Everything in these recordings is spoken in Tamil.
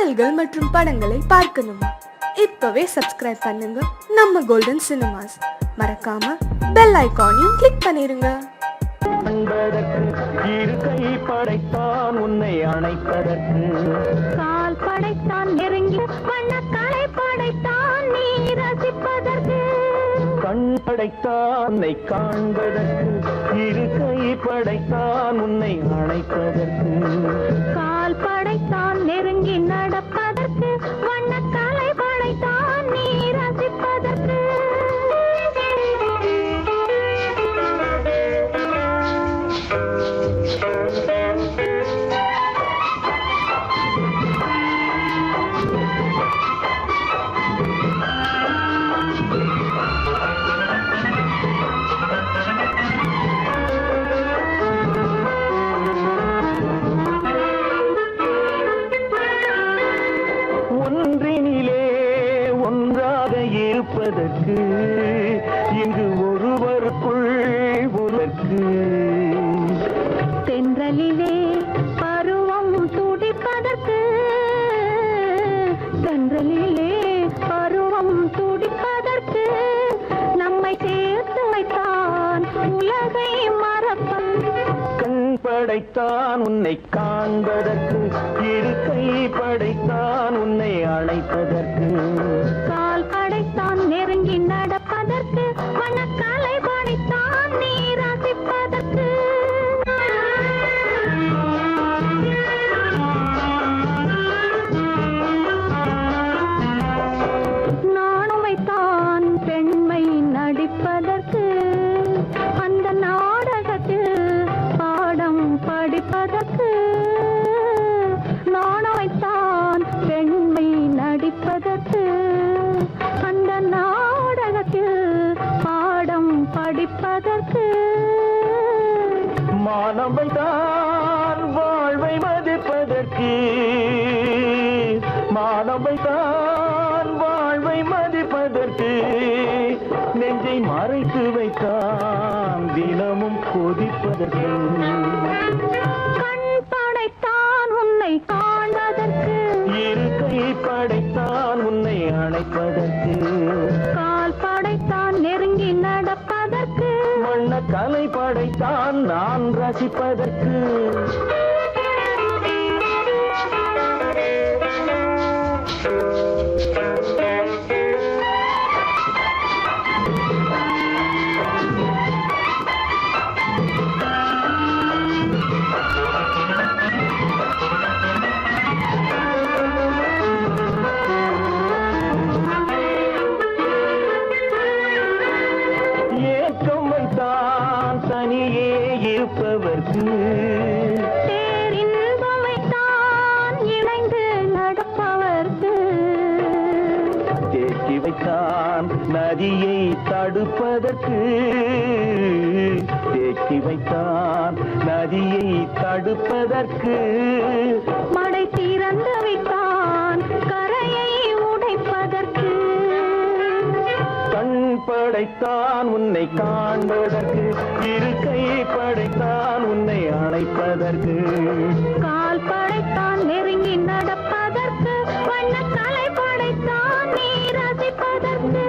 பாடல்கள் மற்றும் படங்களை பார்க்கணுமா? இப்பவே சப்ஸ்கிரைப் பண்ணுங்க நம்ம கோல்டன் சினிமாஸ். மறக்காம பெல் ஐகானையும் கிளிக் பண்ணிருங்க. இரு கை படைத்தான் உன்னை அணைப்பதற்கு, கால் படைத்தான் நெருங்கி வண்ணக்காலை படைத்தான் நீ ரசிப்பதற்கு, கண் படைத்தான் உன்னை காண்பதற்கு, இரு கை படைத்தான் உன்னை அணைப்பதற்கு, கால் படைத்தான் நெருங்கி நடப்பதற்கு, வண்ணக்காலை படைத்தான் நீ ரசிப்பதற்கு. இருப்பதற்கு இங்கு ஒருவருக்குள் ஒருக்கு, தென்றலிலே பருவம் துடிப்பதற்கு, தென்றலிலே பருவம் துடிப்பதற்கு, நம்மை சேர்த்து வைத்தான் உலகை மறப்பன், கண் படைத்தான் உன்னை காண்பதற்கு, இரு கை படைத்தான் உன்னை அழைப்பதற்கு, கால் படைத்தான் நெருங்கி நடப்பதற்கு, வண்ணக்காலை படைத்தான் நீ ரசிப்பதற்கு. நானும் வைத்தான் பெண்மை நடிப்பதற்கு, அந்த நாடகத்தில் பாடம் படிப்பதற்கு, நானும் வைத்தான் பெண்மை நடிப்பதற்கு, அந்த நாடகத்தில் பாடம் படிப்பதற்கு, மானவை தான் வாழ்வை மதிப்பதற்கு, மானவை தான் வாழ்வை மதிப்பதற்கு, நெஞ்சை மறைத்து வைத்தான் தினமும் கொதிப்பதற்கு, கண் படைத்தான் உன்னை காண்பதற்கு, இரு கை படைத்தான் உன்னை அணைப்பதற்கு, கால் படைத்தான் நெருங்கி நடப்பதற்கு, வண்ண கலை படைத்தான் நான் ரசிப்பதற்கு. ஏக்கம் வைத்தான் தனியே இருப்பவர்க்கு, பேரின்பம் வைத்தான் இணைந்து நடப்பவர்க்கு, தேக்கி வைத்தான் நதியை தடுப்பதற்கு, தேக்கி வைத்தான் நதியை தடுப்பதற்கு, மடை திறந்து வைத்தான் கரையை உடைப்பதற்கு, கண் படைத்தான் உன்னை காண்பதற்கு, இரு கை படைத்தான் உன்னை அணைப்பதற்கு, கால் படைத்தான் நெருங்கி நடப்பதற்கு, வண்ணக்கலை படைத்தான் நீ ரசிப்பதற்கு.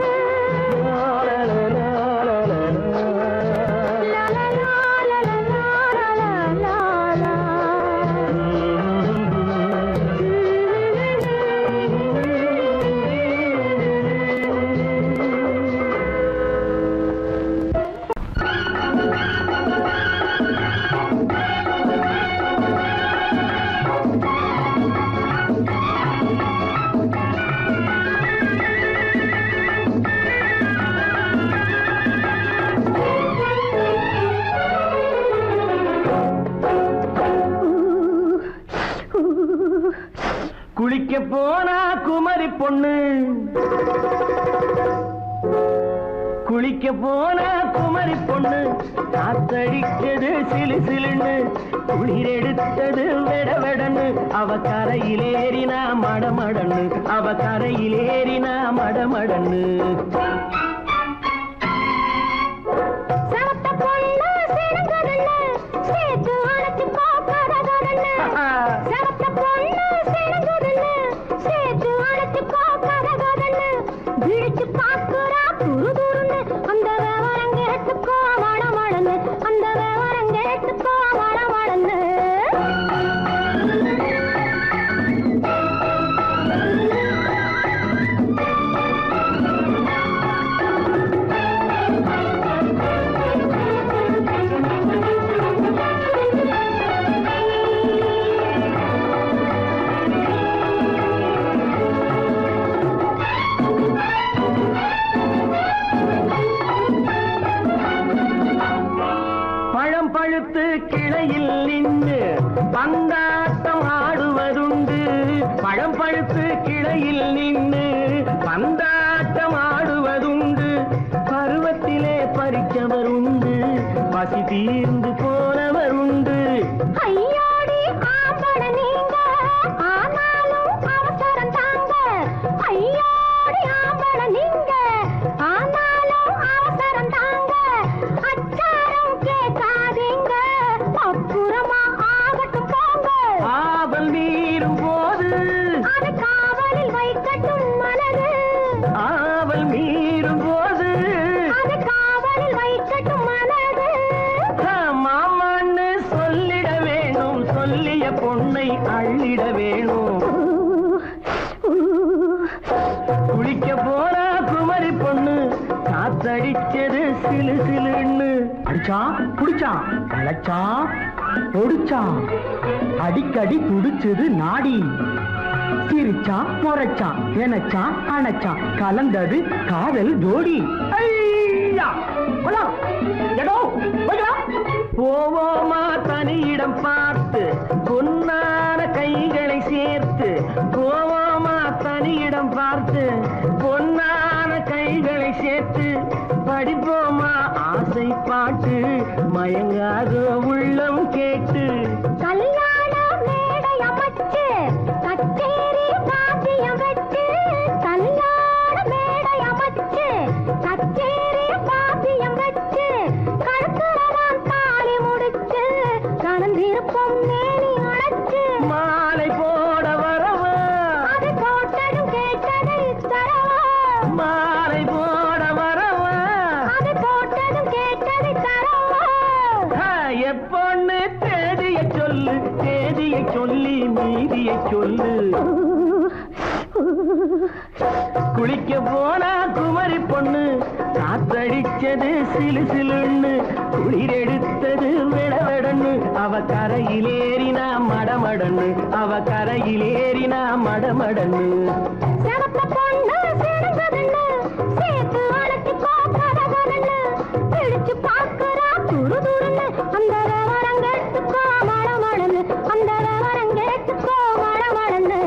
குளிக்க போனா குமரி பொண்ணு, குளிக்க போனா குமரி பொண்ணு, காத்தடிச்சது சிலு சிலுன்னு, குளிர் எடுத்தது வெட வெடன்னு, அவ கரையிலேறினா மடமடன்னு, அவ கரையிலேறினா மடமடன்னு. சேர்த்து அழைச்சு பார்க்கறதொன்னு, பழம் பழுத்து கிளையில் நின்று பந்தாட்டம் ஆடுவதுண்டு. பருவத்திலே பறிச்சவர் உண்டு, பசி தீர்ந்து போனவர் உண்டு. ஐயோடி ஆம்பள நீங்க, ஆனாலும் அவசரம் தாங்க. ஐயோடி ஆம்பள நீங்க, ஆனாலும் அவசரம் தாங்க. அச்சாரம் கேட்காதீங்க, அப்புறமா ஆகட்டும் போங்க. ஆவல் மீறும் போது அது காவலில் வைக்கட்டும் மனது. ஆவல் மீறும் போது அது காவலில் வைக்கட்டும் மனது. மாமான்னு சொல்லிட வேணும், சொல்லிய பொண்ணை அள்ளிட வேணும். குளிக்க போற குமரி பொண்ணு காத்தடிச்சது சிலு சிலுன்னு. அடிச்சான் புடிச்சான் அழைச்சான் ஒடிச்சான், அடிக்கடி துடிச்சது நாடி. சிரிச்சான் முறைச்சான் எனச்சான் அணைச்சான், கலந்தது காதல் ஜோடி. ஐயா போவோமா தனியிடம் பார்த்து, பொன்னான கைகளை சேர்த்து. போவோமா தனியிடம் பார்த்து, பொன்னான கைகளை சேர்த்து. படிப்போமா ஆசை பாட்டு, மயங்காத உள்ளம் கேட்டு. கல்யாண மேடை அமைச்சு, கச்சேரி வாத்தியம் வச்சு. கல்யாண மேடை அமைச்சு, கச்சேரி வாத்தியம் வச்சு. கழுத்துறவான் தாலி முடிச்சு, கலந்திருப்போம் மேனி அடைச்சு. மாலை போட வரவா, அது போட்டதும் கேட்டதை தரவா. மாலை போட வரவா, அது போட்டதும் கேட்டதை தரவா. எப்பொண்ணு தேதியை சொல்லு, தேதியை சொல்லி மீதியை சொல்லு. குளிக்க போனா குமரி பொண்ணு காத்தடிச்சது சிலு சிலுன்னு. குளிர் எடுத்தது விடவெடன்னு, அவ கரையிலேறினா மடமடன்னு. அவ கரையிலேறினா மடமடன்னு. சிவத்த பொண்ணு சிறந்ததுன்னு, சேர்த்து அழைச்சிக்கோ கதகதன்னு. பிடிச்சு பார்க்கறா துரு துருன்னு, அந்த விவரம் கேட்டுக்கோ மடமடன்னு. அந்த விவரம் கேட்டுக்கோ மடமடன்னு.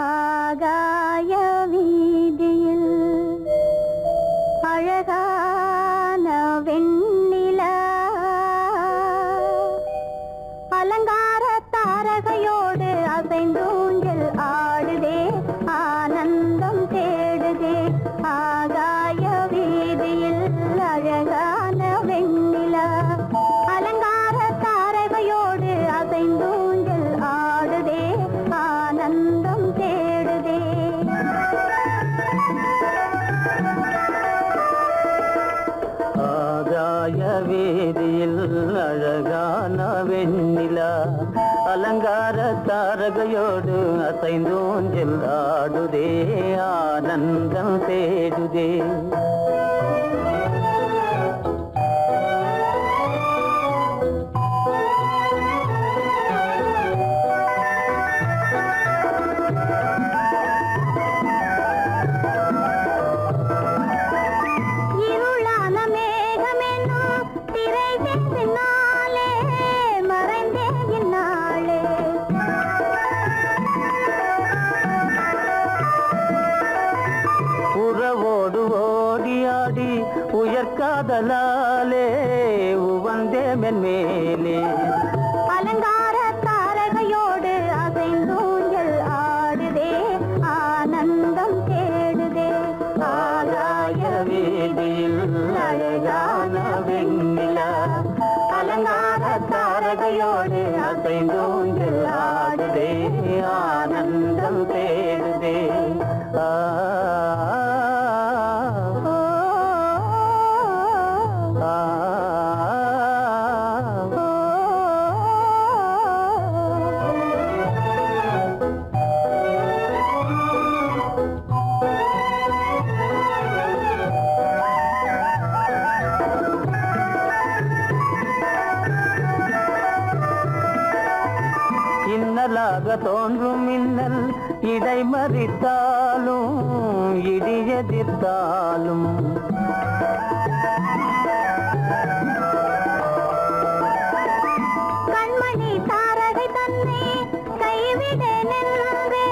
ஆகாய வீதியில் அழகான வெண்ணிலா, அலங்கார தாரகையோடு அசைந்தூஞ்சல் ஆடுதே, ஆனந்தம் தேடுதே. ஆகாய வீதியில் அழகான வெண்ணிலா, அலங்கார தாரகையோடு அசைந்தூஞ்சல் ஆடுதே, ஆனந்தம் தேடுதே. ஆகாய வேதியில் அழகான வெண்ணிலா, அலங்கார தாரகையோடு அசைந்தோஞ்சல் ஆடுதே, ஆனந்தம் தேடுதே. இருளான மேகமென்னும் திரை பின்னாலே மறைந்தே இந்நாளே. உறவோடு ஓடியாடி உயர்காதலாலே உவந்தே மென்மேலே. அலங்கார தாரகையோடு அசைந்தூஞ்சல் ஆடுதே, ஆனந்தம் தேடுதே. ஆகாய வீதியில் அழகான வெண்ணிலா, அலங்கார தாரகையோடு அசைந்தோஞ்சல் ஆடுதே, ஆனந்தம் தேடுதே. ஓ இடியாக தோன்றும் மின்னல் இடை மறித்தாலும் இடி எதிர்த்தாலும் கண்மணி தாரகை தன்னை கைவிட நின்றே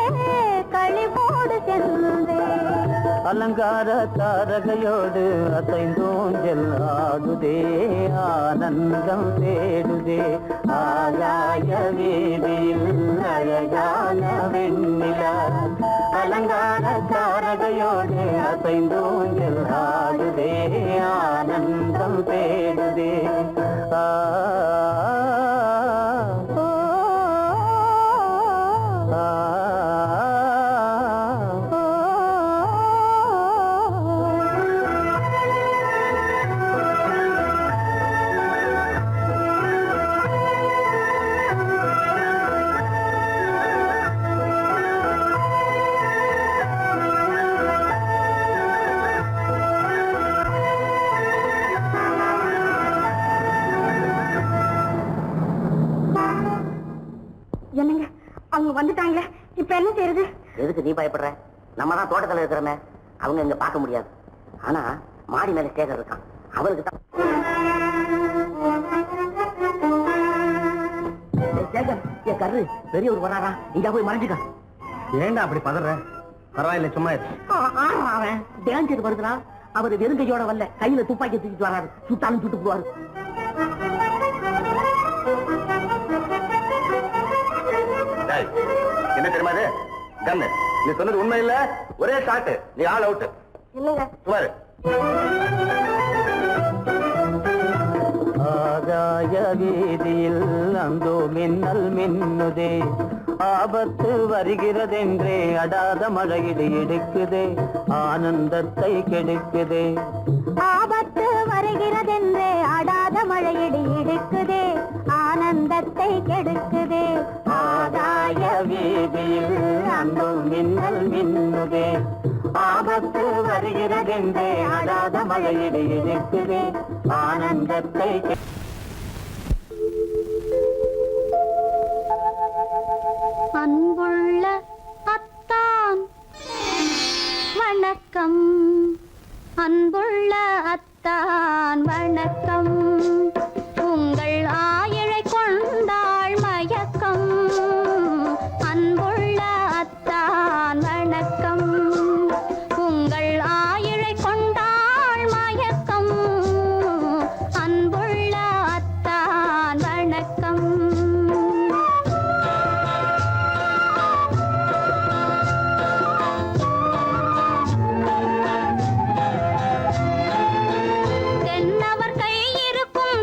களிபோடு சென்றே அலங்கார தாரகையோடு அசைந்தோஞ்சல் ஆடுதே ஆனந்தம் தேடுதே ஆகாய வீதியில் அழகான வெண்ணிலா அலங்கார தாரகையோடு அசைந்தோஞ்சல் ஆடுதே ஆனந்தம் தேடுதே ஆ என்னங்க அவங்க வந்துட்டாங்களே இப்ப என்ன செய்யறது? எதுக்கு நீ பயப்படுற? நம்ம தான் தோட்டத்துல இருக்கிறோமே, அவங்க இங்க பார்க்க முடியாது. ஆனா மாடி மேல சேகர் இருக்கான், அவனுக்கு தான். சேகர், என் கரு பெரியவர் வராரா, இங்க போய் மறைஞ்சுக்க. ஏண்டா அப்படி பதற? பரவாயில்ல, சும்மா அவன் டேஞ்சர் வருதுனா, அவர் வெறுங்கையோட வரல, கையில துப்பாக்கி தூக்கிட்டு வராரு, சுட்டாலும் சுட்டு போவாரு. என்ன தெரியுமா இது? கண்ணு, நீ சொன்னது உண்மை இல்ல, ஒரே ஷாட், நீ ஆல் அவுட். இல்லைங்க சுமாரு. ஆகாய வீதியில் அந்தோ மின்னல் மின்னுதே, ஆபத்து வருகிறதென்றே அடாத மழையிடு எடுக்குதே, ஆனந்தத்தை கெடுக்குதே. ஆபத்து வருகிறதென்றே அடாத மழையிடி இடுக்குதே, ஆனந்தத்தை கெடுக்குதே. ஆகாய வீதியில் அந்தோ மின்னல் மின்னுதே, ஆபத்து வருகிறதென்றே அடாத மழையிடு எடுக்குதே, ஆனந்தத்தை அன்புள்ள அத்தான் வணக்கம், அன்புள்ள அத்தான் வணக்கம், உங்கள் ஆயிழை கொண்டாள் மயக்கம், அன்புள்ள அத்தான் வணக்கம், உங்கள் ஆயிழை கொண்டாள் மயக்கம், அன்புள்ள அத்தான் வணக்கம். தென்னவர் கை இருக்கும்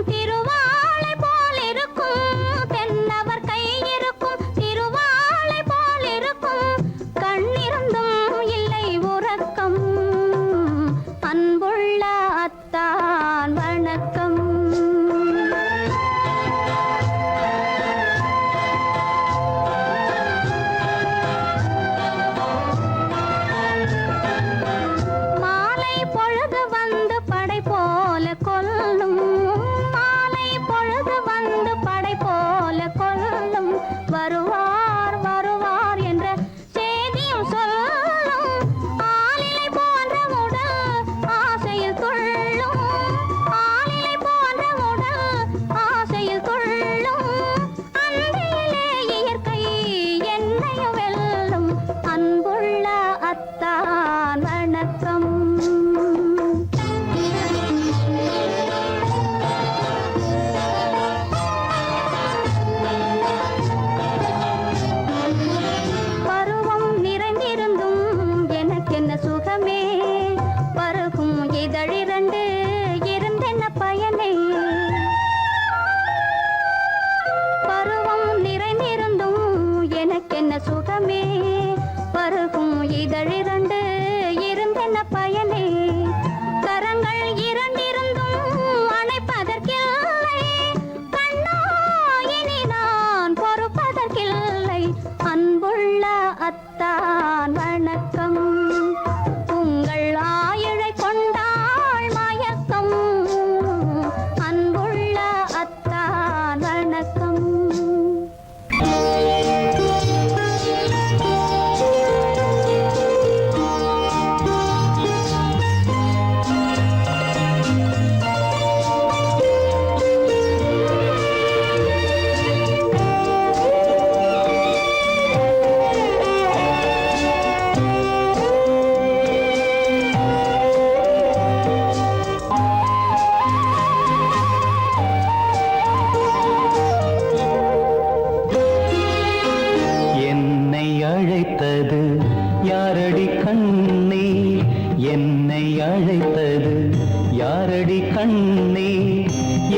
யாரடி கண்ணே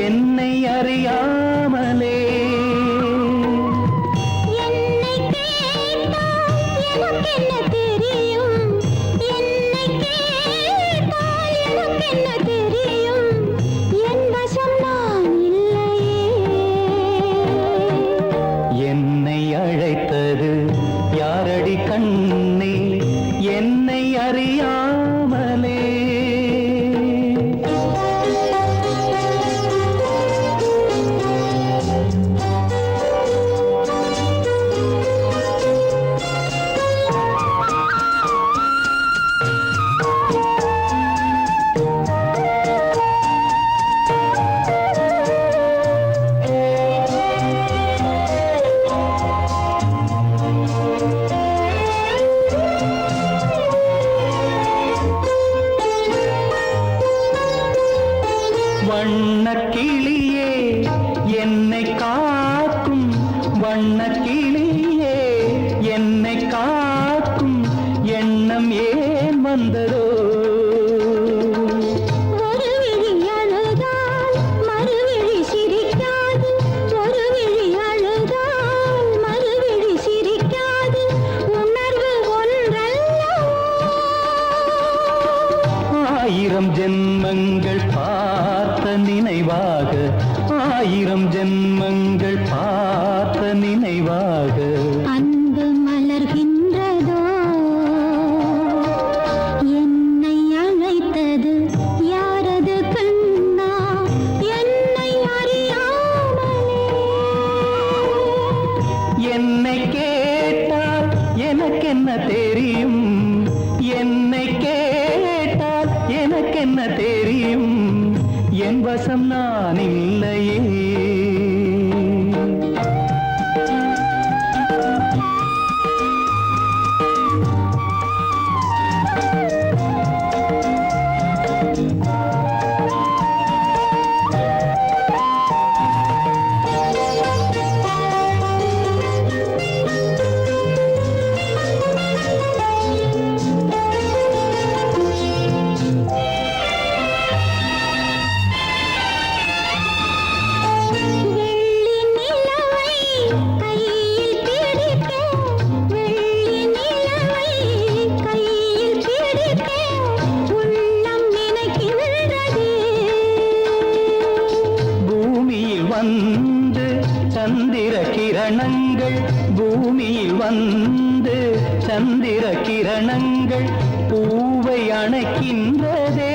என்னை அறியாமலே என்னை கேட்டால் எனக்கென்ன தெரியும் என்னை கேட்டால் எனக்கென்ன தெரியும் என் வசம் நான் இல்லையே என்னை அழைத்தது யாரடி கண்ணே என்னை அறியாமலே வண்ணக்கிளியே என்னை காக்கும் வண்ணக்கிளியே என்னை காக்கும் எண்ணம் ஏன் வந்ததோ ஒரு விழி அழுதால் மறுவிழி சிரிக்காது ஒரு விழி அழுதால் மறுவிழி சிரிக்காது உணர்வு ஒன்றல்லவோ ஆயிரம் ஜென்மங்கள் பார்த்த நினைவாக ஆயிரம் ஜென்மங்கள் பார்த்த நினைவாக அன்பு மலர்கின்றதோ என்னை அழைத்தது யாரது கண்ணா என்னை அறியாமலே என்னை கேட்டால் எனக்கென்ன தெரியும் என்னை கேட்டால் எனக்கென்ன தெரியும் என் வசம் நான் இல்லையே வெள்ளி நிலவை கையில் பிடிக்க வெள்ளி நிலவை கையில் பிடிக்க உள்ளம் நினைக்கின்றதே பூமியில் வந்து சந்திர கிரணங்கள் பூமியில் வந்து சந்திர கிரணங்கள் பூவை அணைக்கின்றதே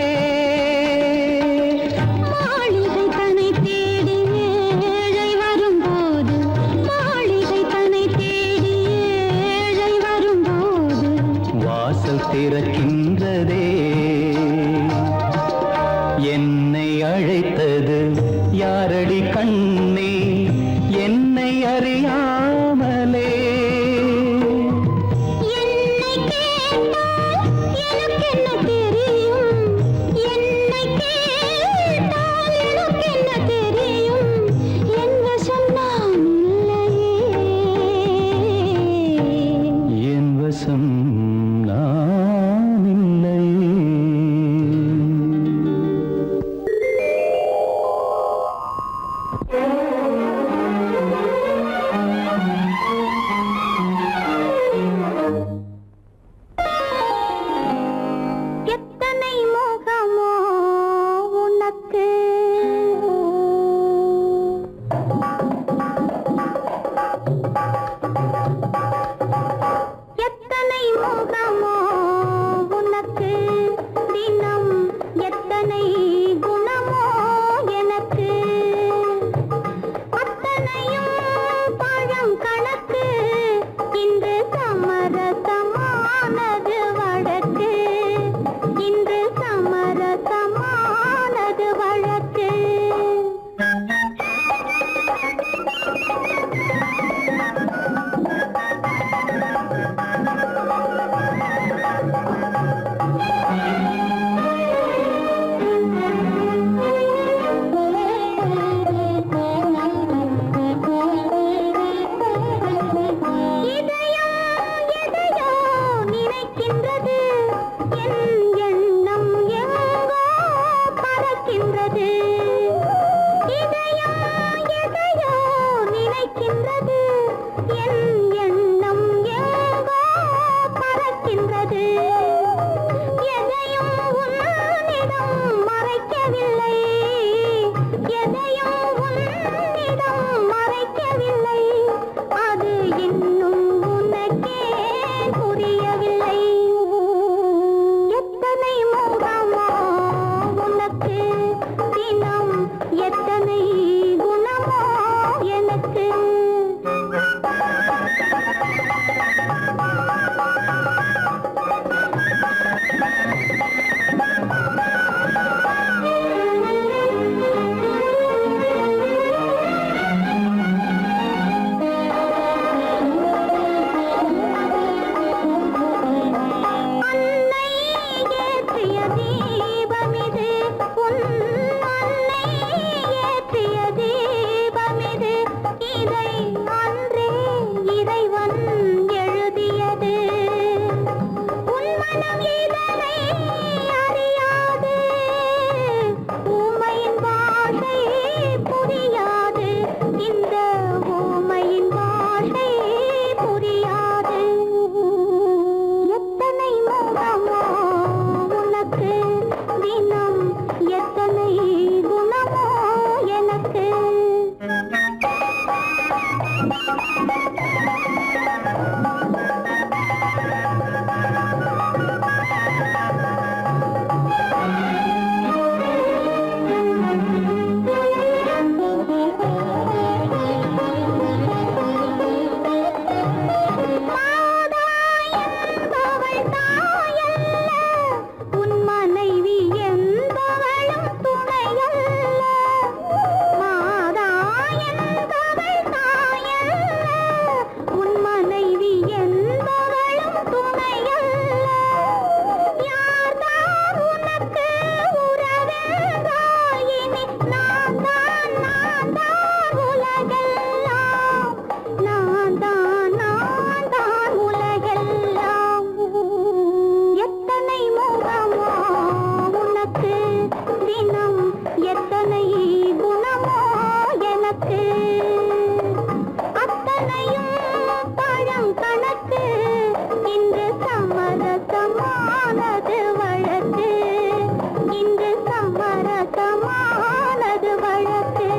மாளிகை தன்னை தேடி ஏழை வரும்போது மாளிகை தன்னை தேடி ஏழை வரும்போது வாசல் திறக்கின்றதே என்னை அழைத்தது யாரடி கண்ணே என்னை அறியாமலே என்னை கேட்டால் எனக்கென்ன தெரியும் என்னை கேட்டால் எனக்கென்ன தெரியும் என் வசம் நான் இல்லையே என் வசம் நான் இல்லையே பறக்கின்றது இதயம் எதையோ நினைக்கின்றது என் எண்ணம் எங்கோ பறக்கின்றது எதையும் உன்னிடம் மறைக்கவில்லை எதையும் உன்னிடம் மறைக்கவில்லை அது இன்னும் உனக்கே புரியவில்லை எத்தனை மோகமோ உனக்கு தினம் எத்தனை குணமோ எனக்கு அன்னை ஏற்றிய தீபமிது உன் அன்னை ஏற்றிய தீபமிது இதை அன்றே இறைவன் எழுதியது உன் மனம் இதனை அறியாது ஊமையின் பாஷை புரியாது இந்த ஊமையின் பாஷை புரியாது எத்தனை மோகமோ உனக்கு தினம் எத்தனை குணமோ எனக்கு மாதா என்பவள் தாயல்ல உன் மனைவி என்பவளும் துணையல்ல மாதா என்பவள் தாயல்ல உன் மனைவி என்பவளும் துணையல்ல யார்தான் உனக்கு உறவென்றாயினி நான் தான் உலகெல்லாம் நான் தான் உலகெல்லாம் எத்தனை முகமோ உனக்கு தினம் எத்தனை குணமோ எனக்கு அத்தனையும் பழம் கணக்கு இன்று சமரசமானது வழக்கு இன்று சமரசமானது வழக்கு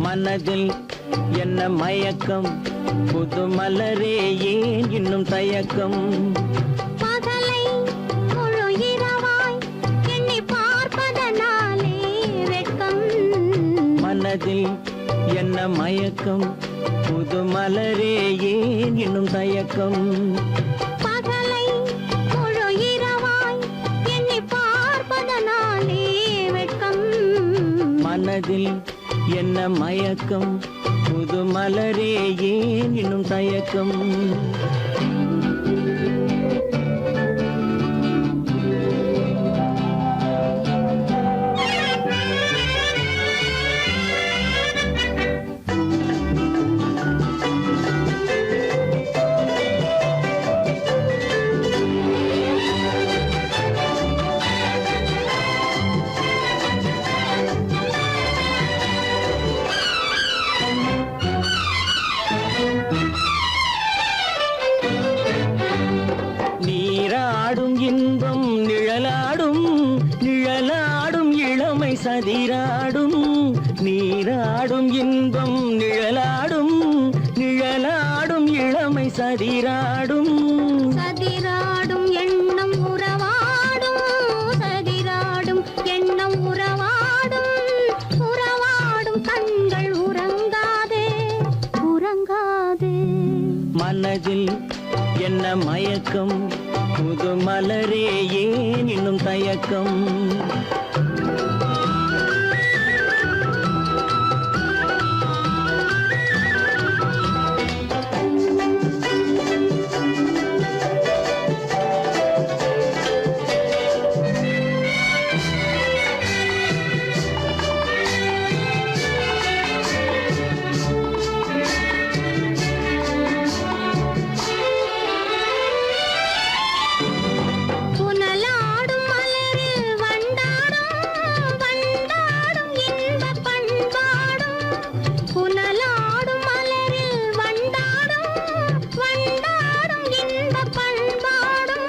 மனதில் என்ன மயக்கம் புது மலரே ஏன் இன்னும் தயக்கம் பகலை முழு இரவாய் எண்ணி பார்ப்பதனாலே வெட்கம் மனதில் என்ன மயக்கம் புது மலரே ஏன் இன்னும் தயக்கம் பகலை முழு இரவாய் எண்ணி பார்ப்பதனாலே வெட்கம் மனதில் என்ன மயக்கம் புது மலரே ஏன் இன்னும் தயக்கம் சதிராடும் நீராடும் இன்பம் நிழலா சதிராடும் சதிராடும் எண்ணம் உறவாடும் சதிராடும் எண்ணம் உறவாடும் உறவாடும் கண்கள் உறங்காதே உறங்காதே மனதில் என்ன மயக்கம் புது மலரே ஏன் இன்னும் தயக்கம் புனலாடும் மலரில் வண்டாடும் வண்டாடும் இன்பப் பண்பாடும் புனலாடும் மலரில் வண்டாடும் வண்டாடும் இன்பப் பண்பாடும்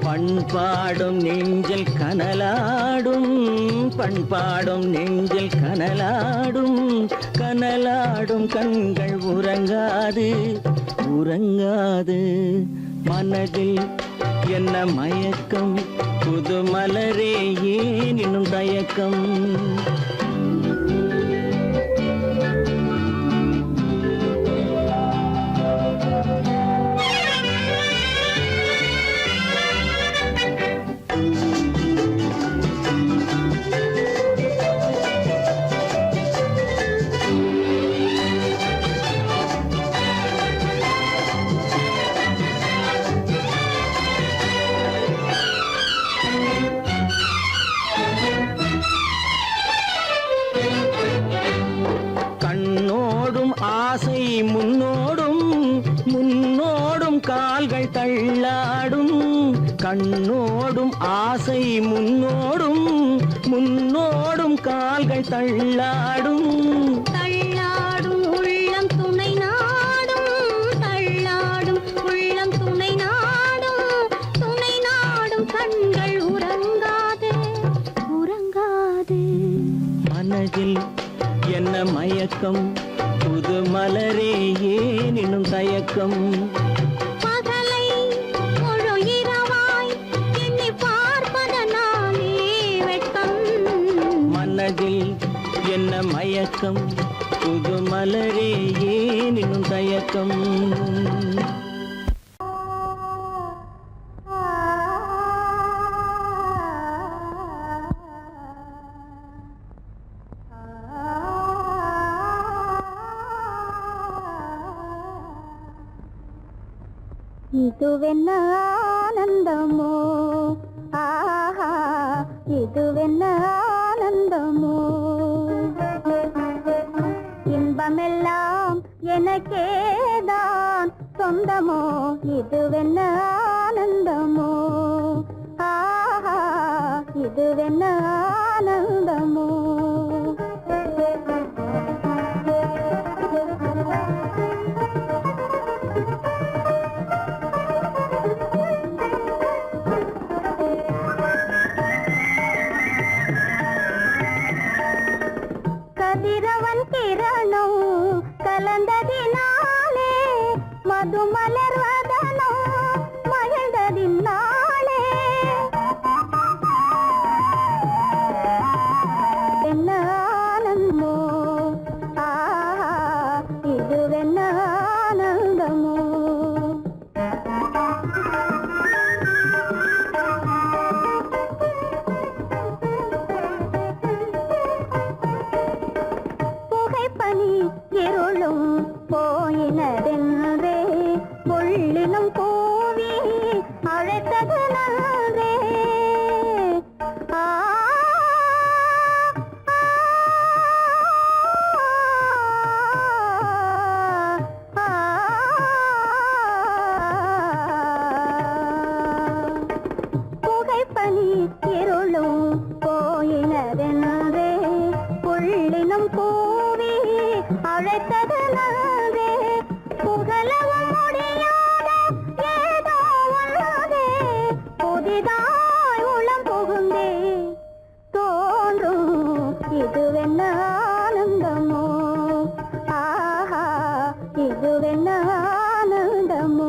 பண்பாடும் நெஞ்சில் கனலாடும் பண்பாடும் நெஞ்சில் கனலாடும் கனலாடும் கண்கள் உறங்காது உறங்காது மனதில் என்ன மயக்கம் புது மலரே ஏன் இன்னும் தயக்கம் கண்ணோடும் ஆசை முன்னோடும் முன்னோடும் கால்கள் தள்ளாடும் கண்ணோடும் ஆசை முன்னோடும் முன்னோடும் கால்கள் தள்ளாடும் தள்ளாடும் உள்ளம் துணை நாடும் தள்ளாடும் உள்ளம் துணை நாடும் கண்கள் உறங்காதே உறங்காதே மனதில் என்ன மயக்கம் புது மலரே ஏன் இன்னும் தயக்கம் பகலை முழு இரவாய் எண்ணி பார்ப்பதனாலே வெட்கம் மனதில் என்ன மயக்கம் புது மலரே ஏன் இன்னும் தயக்கம் இதுவென்ன ஆனந்தமோ ஆஹா இதுவென்ன ஆனந்தமோ இன்பமெல்லாம் எனக்கேதான் சொந்தமோ இதுவென்ன ஆனந்தமோ ஆஹா இதுவென்ன ஆனந்தமோ கதிரவன் கிரணம் கலந்ததினாலே மது மலர்வதனோ மகிழ்ந்ததினாலே என்ன ஆனந்தமோ ஆஹா இதுவென்ன ஆனந்தமோ புகைப்பனி இருளும் போயினதென்றே புள்ளினும் கூவி அழைத்தது நன்றே ஆ புகைப்பனி இருளும் போயினதென்றே புள்ளினும் கூவி அழைத்தது நன்றே புகழவும் முடியாத ஏதோ உள்ளதே புதிதாய் உளம் புகுந்தே தோன்றும் இதுவென்ன ஆனந்தமோ ஆஹா இதுவென்ன ஆனந்தமோ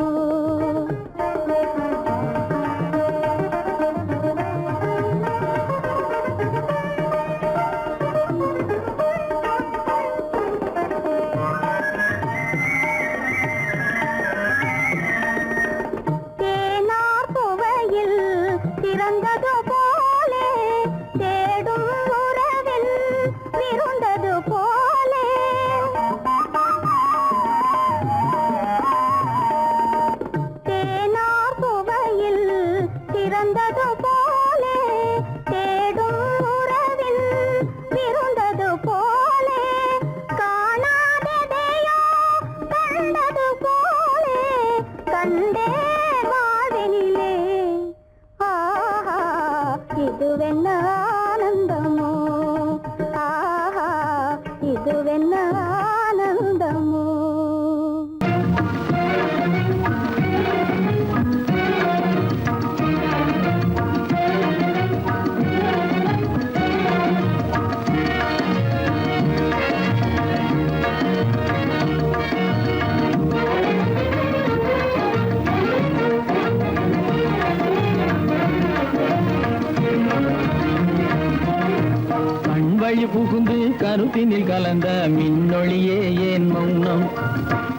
புகுந்து கருத்தினில் கலந்த மின்னொளியே ஏன் மௌனம்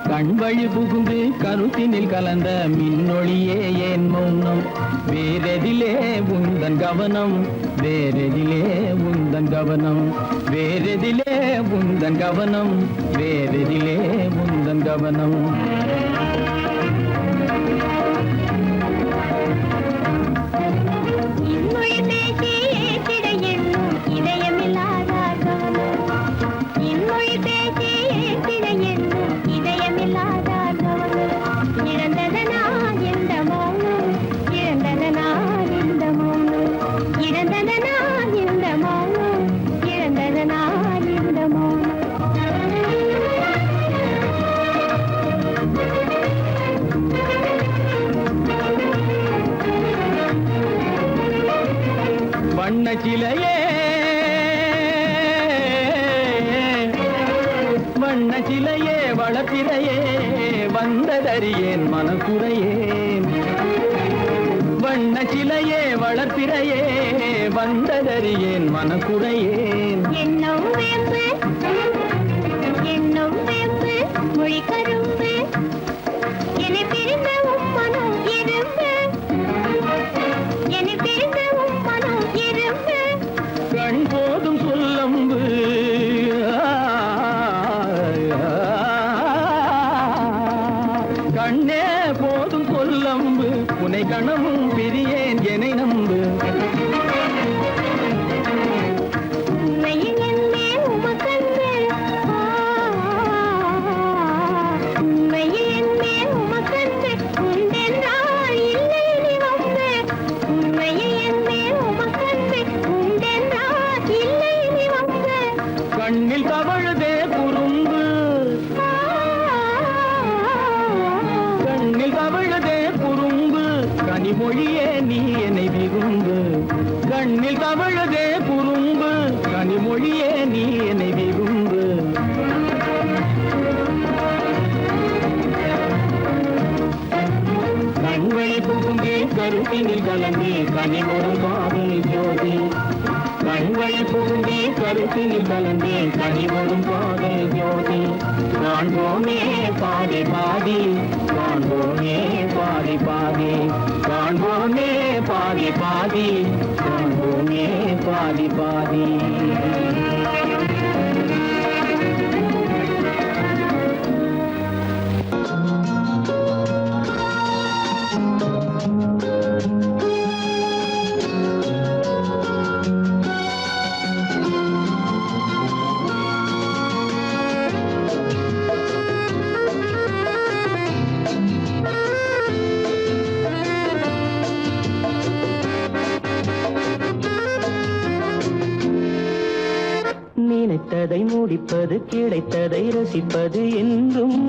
கண்வழி புகுந்து கருத்தினில் கலந்த மின்னொளியே ஏன் மௌனம் வேறெதிலே உந்தன் கவனம் வேறெதிலே உந்தன் கவனம் வேறெதிலே உந்தன் கவனம் வேறெதிலே உந்தன் கவனம் இன்மொழி பேசி ஏற்றிட எண்ணும் இதயமில்லாதார் கவனம் இன்மொழி பேசி ஏற்றிட எண்ணும் இதயமில்லாதார் கவனம் இழந்ததனா எந்த மௌனம் இழந்ததனா எந்த மௌனம் இழந்ததனா எந்த மௌனம் இழந்ததனா எந்த மௌனம் வண்ண சிலையே வண்ண சிலையே வளர்ப்பிறையே வந்ததறியேன் மனக்குறையேன் வண்ண சிலையே வளர்ப்பிறையே வந்ததறியேன் மனக்குறையேன் என்னும் வேம்பு மொழி கரும்பு என்னை பிரிந்த உம்மனும் இரும்பு என்னை பிரிந்த உம்மனும் இரும்பு கண் போதும் சொல்லம்பு கண்ணே போதும் சொல்லம்பு உனை கணமும் பிரியேன் என்னை நம்பு உண்மையில் என்னே உமக்கன்று உண்மையில் என்னே உமக்கன்று உண்டென்றால் இல்லை நீ வம்பு உண்மையில் என்னே உமக்கன்று உண்டென்றால் இல்லை நீ வம்பு கண்ணில் தவழுதே குறும்பு கண்ணில் தவழுதே குறும்பு கனிமொழியே நீ என்னை விரும்பு கண்ணில் தவழுதே குறும்பு கனிமொழியே நீ என்னை விரும்பு கண்வழி புகுந்தே கருத்தினில் கலந்தே கனிமொரு காதல் ஜோதி கண்வழி புகுந்தே கருத்தினில் கலந்தே கனிமொரும் காதல் ஜோதி காண்போமே பாதி பாதி காண்போமே பாதி பாதி காண்போமே பாதி பாதி காண்போமே பாதி பாதி நினைத்ததை முடிப்பது கிடைத்ததை ரசிப்பது என்றும்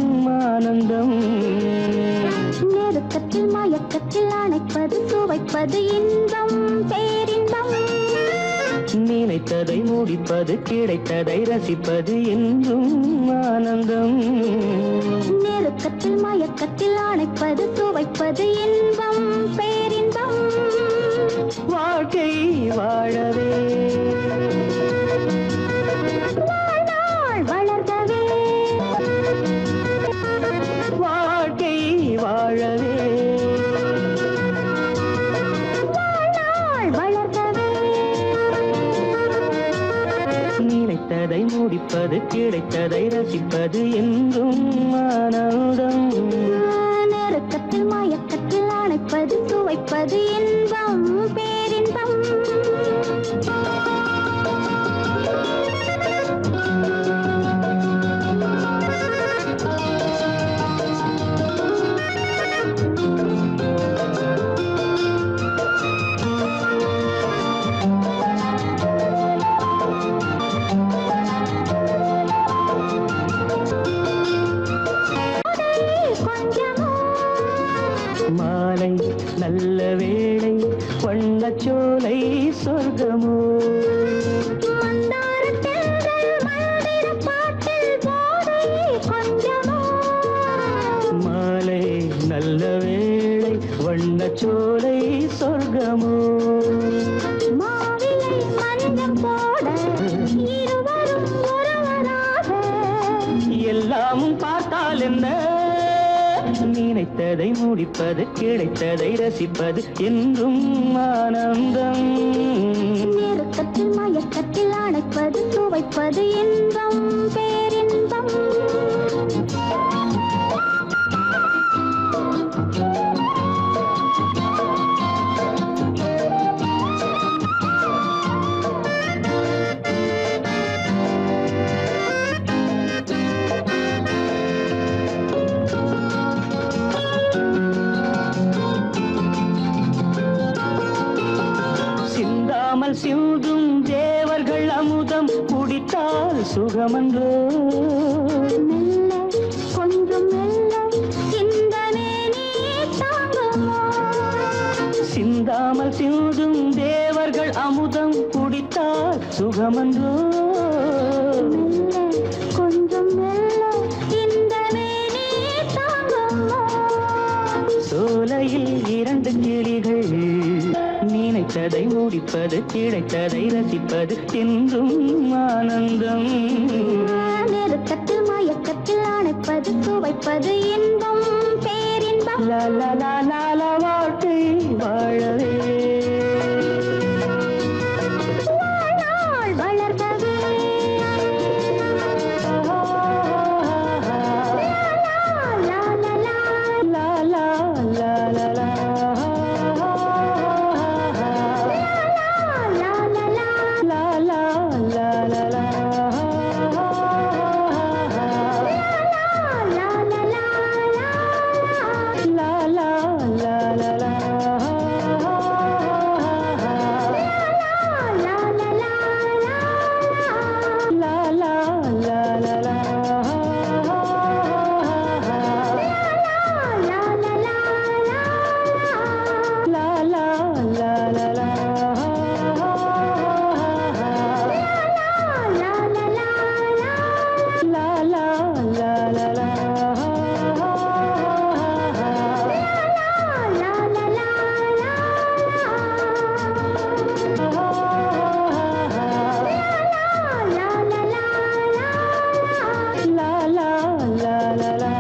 ஆனந்தம் நெருக்கத்தில் மயக்கத்தில் அணைப்பது சுவைப்பது இன்பம் பேரின்பம் நினைத்ததை முடிப்பது கிடைத்ததை ரசிப்பது என்றும் ஆனந்தம் நெருக்கத்தில் மயக்கத்தில் அணைப்பது சுவைப்பது இன்பம் பேரின்பம் வாழ்க்கை வாழவே வாழ்நாள் வளர்கவே வாழ்க்கை வாழவே வாழ்நாள் வளர்கவே நினைத்ததை முடிப்பது கிடைத்ததை ரசிப்பது என்றும் ஆனந்தம் நெருக்கத்தில் மயக்கத்தில் அணைப்பது சுவைப்பது இன்பம் பேரின்பம் மாலை நல்ல வேளை வண்ணச்சோலை சொர்க்கமோ மாலை நல்ல வேளை வண்ணச்சோலை சொர்க்கமோ மாவிலை மஞ்சம் போட இரு எல்லாமும் பார்த்தால் என்ன, நினைத்ததை முடிப்பது, கிடைத்ததை ரசிப்பது என்றும் ஆனந்தம். நெருக்கத்தில் மயக்கத்தில் அணைப்பது, சுவைப்பது இன்பம், பேரின்பம். சிந்தாமல் சிந்தும் தேவர்கள் அமுதம் குடித்தால் சுகமன்றோ, மெல்ல கொஞ்சம் மெல்ல சிந்தனை நீ தாங்குமோ. சிந்தாமல் சிந்தும் தேவர்கள் அமுதம் குடித்தால் சுகமன்றோ, மெல்ல கொஞ்சம் மெல்ல சிந்தனை நீ தாங்குமோ. சோலையில் இரண்டு கிளிகள் நினைத்ததை முடிப்பது, கிடைத்ததை ரசிப்பது என்றும் ஆனந்தம். நெருக்கத்தில் மயக்கத்தில் அணைப்பது, சுவைப்பது இன்பம், பேரின்பம். லால வாழ்க்கை வாழவே வாழ்நாள் வளர்கவே. லா, லா, லா, லா. லா லா லா லா லா. லா, லா, லா. La la la la la. லா, லா, லா, லா. La la la la la. லா, லா, லா, லா. La la la la la. லா, லா, லா, லா. La la la la la. லா, லா, லா, லா. La la la la la. லா, லா, லா, லா. லா, லா, லா, லா. La la la la la.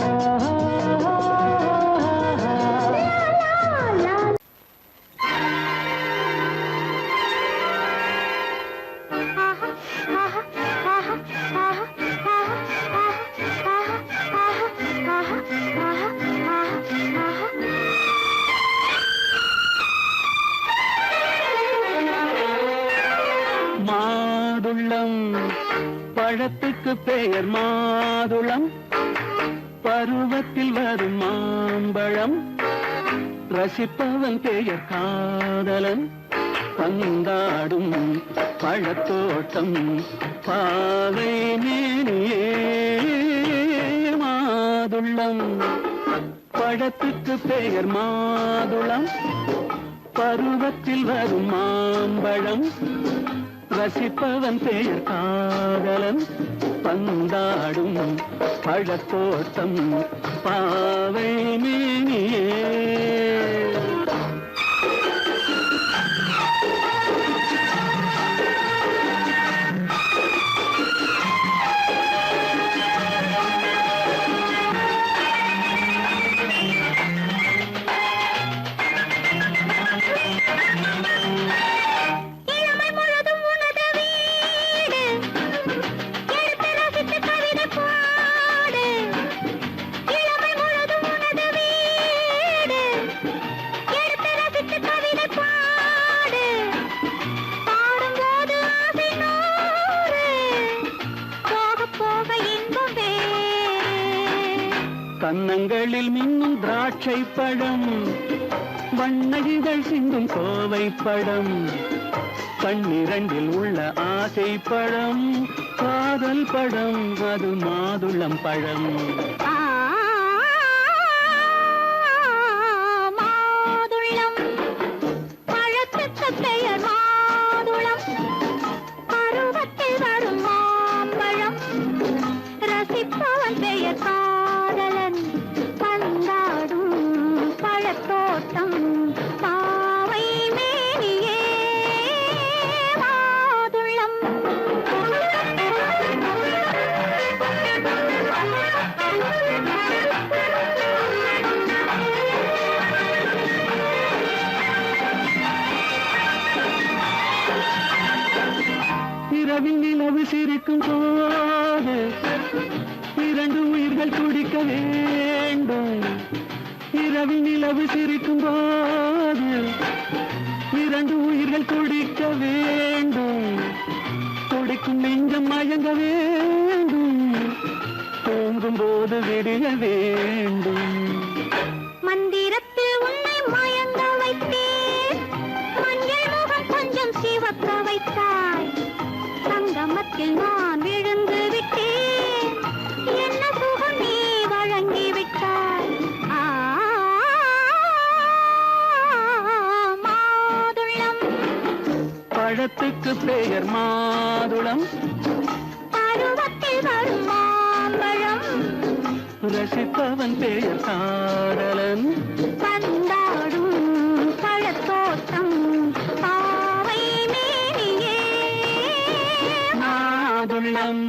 மாதுளம் பழத்துக்கு பெயர் மாதுளம், பருவத்தில் வரும் மாம்பழம், ரசிப்பவன் பெயர் காதலன், பந்தாடும் பழத்தோட்டம் பாவை மேனியே. மாதுளம் பழத்துக்கு பெயர் மாதுளம், பருவத்தில் வரும் மாம்பழம், ரசிப்பவன் பெயர் காதலன், பந்தாடும் பழத்தோட்டம் பாவை மேனியே. இளமை முழுதும் உனது வீடு, எடுத்து ரசித்து கவிதை பாடு. இளமை முழுதும் உனது வீடு, எடுத்து ரசித்து கவிதை பாடு. பாடும்போது ஆசை நூறு, போக போக இன்பம் வேறு. கன்னங்களில் மின்னும் திராட்சை பழம், வண்ணகிகள் சிந்தும் கோவை பழம், கண்ணிரண்டில் உள்ள ஆசை பழம், காதல் பழம், அது மாதுளம் பழம். மாதுளம் பழத்துக்கு பெயர் மாதுளம், பருவத்தில் வரும் மாம்பழம், ரசிப்பவன் பெயர் காதலன், பந்தாடும் பழத்தோட்டம் பாவை மேனியே. மாதுளம் இரவில் நிலவு சிரிக்கும் போது இரண்டு உயிர்கள் துடிக்க வேண்டும். இரவில் நிலவு சிரிக்கும் போது இரண்டு உயிர்கள் துடிக்க வேண்டும். துடிக்கும் நெஞ்சம் மயங்க வேண்டும். தூங்கும் போது விடிய வேண்டும். மந்திரத்தில் உன்னை மயங்க வைத்தேன். மஞ்சள் முகம் கொஞ்சம் சிவக்க வைத்தாய். சங்கமத்தில் நான் விழுந்து விட்டேன். என்ன சுகம் நீ வழங்கி விட்டாய். மாதுளம் பழத்துக்கு பெயர் மாதுளம். பருவத்தில் வரும் மாம்பழம். ரசிப்பவன் பெயர் காதலன். பந்தாடும் பழத்தோட்டம் பாவை மேனியே மாதுளம்.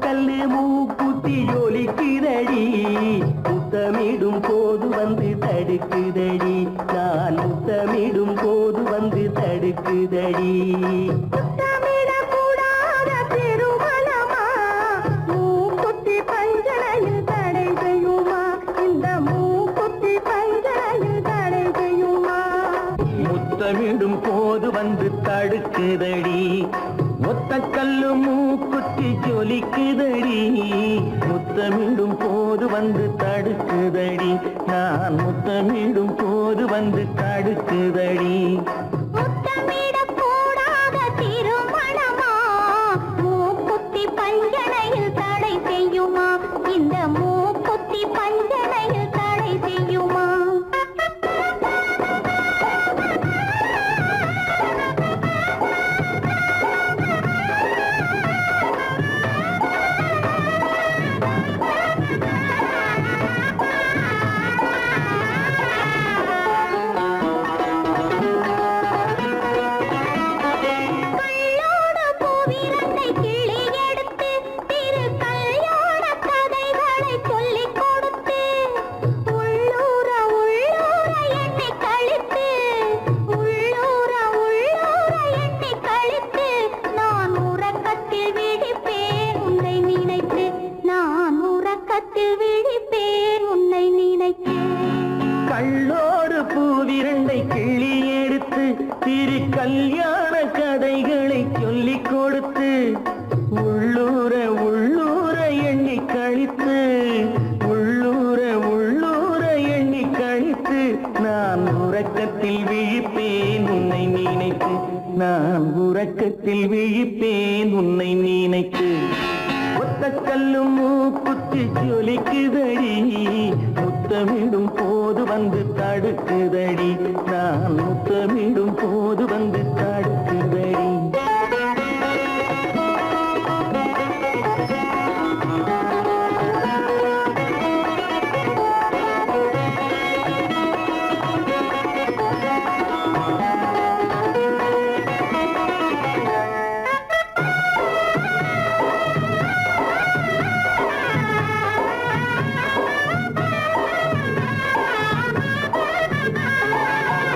கல்லு மூக்குத்தி ஜொலிக்குதடி. முத்தமிடும் போது வந்து தடுக்குதடி. நான் முத்தமிடும் போது வந்து தடுக்குதடி. முத்தமிடக்கூடாத திருமணமா? மூக்குத்தி பஞ்சனையில் தடை செய்யுமா? இந்த மூக்குத்தி பஞ்சனையில் தடை செய்யுமா? முத்தமிடும் போது வந்து தடுக்குதடி. ஒத்த கல்லு மூக்குத்தி ஜொலிக்குதடி. முத்தமிடும் போது வந்து தடுக்குதடி. நான் முத்தமிடும் போது வந்து தடுக்குதடி. முத்தமிடக்கூடாத திருமணமா? மூக்குத்தி பஞ்சனையில் தடை செய்யுமா? இந்த மூக்குத்தி பஞ்சனையில் தடை செய்யுமா? கள்ளோடு பூவிரண்டை கிள்ளி எடுத்து திரு கல்யாண கதைகளை சொல்லிக் கொடுத்து உள்ளூர உள்ளூர எண்ணி கழித்து உள்ளூர உள்ளூர எண்ணி கழித்து நான் உறக்கத்தில் விழிப்பேன் உன்னை நினைத்து. நான் உறக்கத்தில் விழிப்பேன் உன்னை நினைத்து. ஒத்த கல்லும் மூக்குத்தி ஜொலிக்குதடி. முத்தமிடும் போது வந்து தடுக்குதடி. நான் முத்தமிடும் போது வந்து தடுக்குதடி.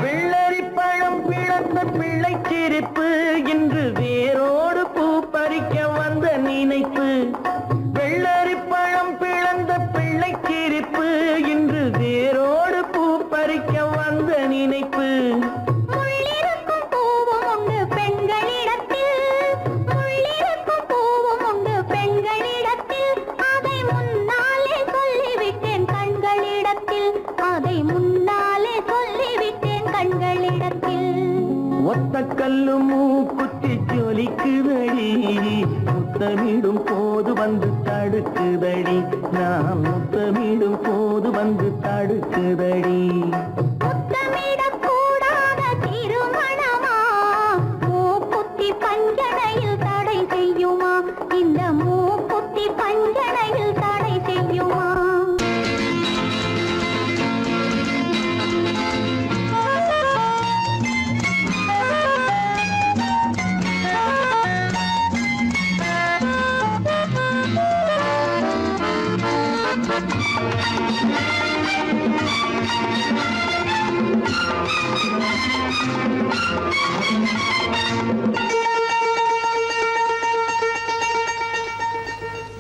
வெள்ளரி பழம் பிளந்த பிள்ளைக்கு ஒத்த கல்லு மூக்குத்தி ஜொலிக்குதடி முத்தமிடும் போது வந்து தடுக்குதடி நான் முத்தமிடும் போது வந்து தடுக்குதடி முத்தமிடக்கூடாத திருமணமா மூக்குத்தி பஞ்சனையில் தடை செய்யுமா இந்த மூக்குத்தி பஞ்சனையில் தடை செய்யுமா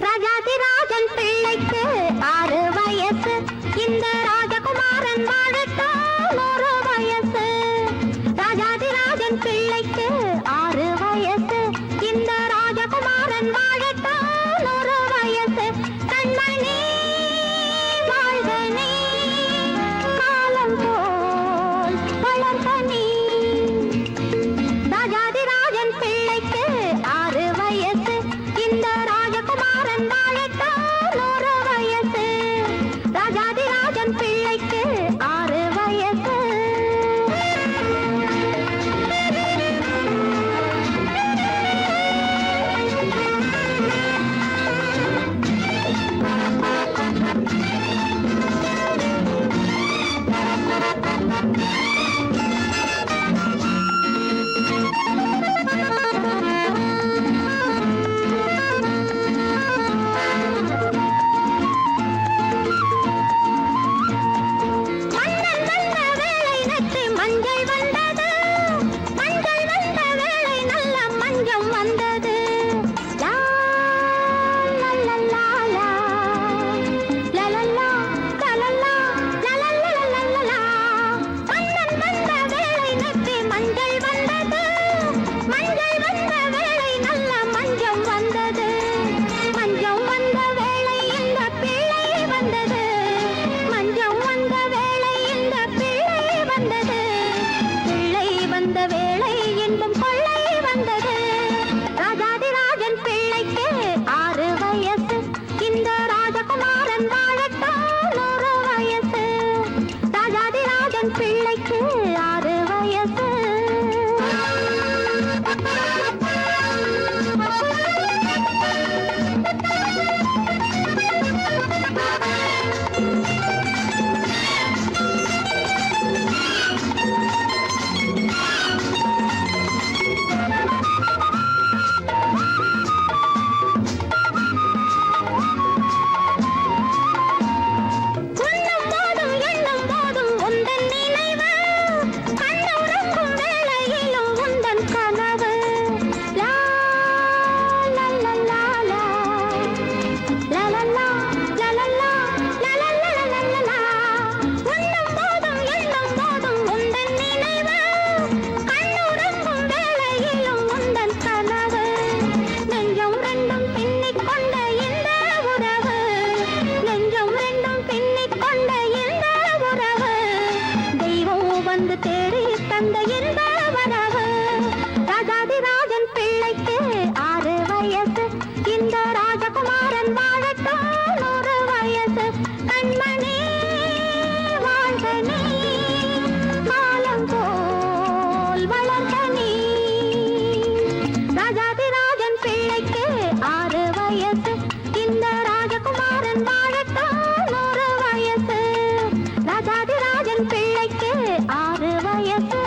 ராஜாதிராஜன் பிள்ளைக்கு 6 வயசு இந்த ராஜகுமாரன் வாழட்டும் 100 வயசு ராஜாதிராஜன் பிள்ளைக்கு 6 வயசு இந்த ராஜகுமாரன் வாழட்டும் 100 வயசு கண்மணி வாழ்கனே காலம் போல் வளர்கனே ராஜாதிராஜன் பிள்ளைக்கு 6 வயசு இந்த ராஜகுமாரன் வாழட்டும் 100 வயசு ராஜாதிராஜன் பிள்ளைக்கு 6 வயசு மன்னன் வந்த வேளை நட்டு மஞ்சள் வந்தது மஞ்சள் வந்த வேளை நல்ல மஞ்சம் வந்தது லா லா லா லா லா லா லா லா லா லா லா லா. மன்னன் வந்த வேளை நட்டு மஞ்சள் வந்தது மஞ்சள் வந்த வேளை நல்ல மஞ்சம் வந்தது மஞ்சம் வந்த வேளை இந்த பிள்ளை வந்தது மஞ்சம் வந்த வேளை இந்த பிள்ளை வந்தது பிள்ளை வந்த வேளை இன்பம் கொள்ளை வந்தது ராஜாதிராஜன் பிள்ளைக்கு 6 வயசு இந்த ராஜகுமாரன் வாழட்டும் 100 வயசு ராஜாதிராஜன் பிள்ளைக்கு 6 வயசு உண்ணும் போதும் எண்ணும் போதும் உந்தன் நினைவு கண்ணுறங்கும் வேளையிலும் உந்தன் கனவு லா லா லா லா லா லா லா லா லா லா லா லா லா லா லா லா. உண்ணும் போதும் எண்ணும் போதும் உந்தன் நினைவு கண்ணுறங்கும் வேளையிலும் உந்தன் கனவு நெஞ்சம் ரெண்டும் பின்னிக் கொண்ட இந்த உறவு நெஞ்சம் ரெண்டும் பின்னிக் கொண்ட இந்த உறவு தெய்வம் வந்து தேடி தந்த இந்த வரவு ராஜாதிராஜன் பிள்ளைக்கு 6 வயசு இந்த ராஜகுமாரன் வாழட்டும் 100 வயசு கண்மணி வாழ்கனே காலம் போல் வளர்கனே ராஜாதிராஜன் பிள்ளைக்கு 6 வயசு இந்த ராஜகுமாரன் வாழட்டும் 100 வயசு ராஜாதிராஜன் பிள்ளைக்கு 6 வயசு